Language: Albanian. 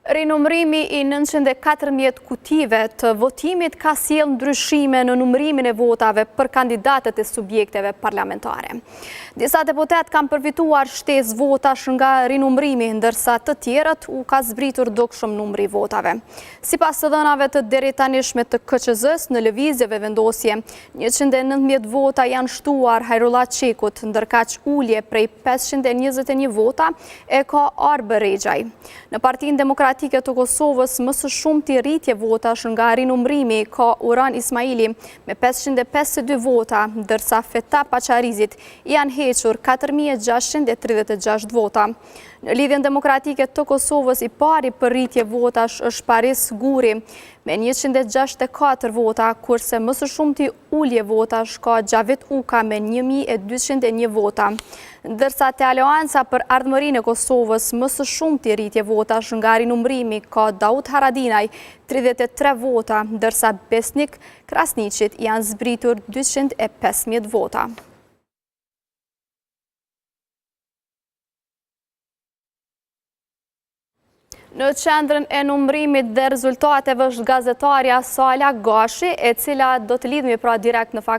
Rinumërimi i 914 kutive të votimit ka sjellë ndryshime në numërimin e votave për kandidatët e subjekteve parlamentare. Disa deputet kanë përfituar shtesë votash nga rinumërimi, ndërsa të tjerët u ka zbritur dukshëm numri votave. Sipas të dhënave të deritanishme të KQZ-s, në lëvizjeve vendosje, 119 vota janë shtuar Hajrullah Çekut, ndërkaq ulje prej 521 vota e ka Arbe Rexhaj. Në Partinë Demokratike të Kosovës, më së shumti rritje votash nga rinumërimi ka Uran Ismaili me 552 vota, ndërsa Feta Paçarizit janë hequr 4636 vota. Në Lidhjen Demokratike të Kosovës, i pari për rritje votash është Paris Guri me 164 vota, kurse më së shumti ulje votash ka Xhavit Uka me 1201 vota. Ndërsa te Aleanca për Ardhmërinë e Kosovës, më së shumti rritje votash nga rinumërimi ka Daud Haradinaj 33 vota, ndërsa Besnik Krasniqit janë zbritur 215 vota. Në qendrën e numërimit dhe rezultateve është gazetarja Sala Gashi, e cila do të lidhemi pra direkt në fakt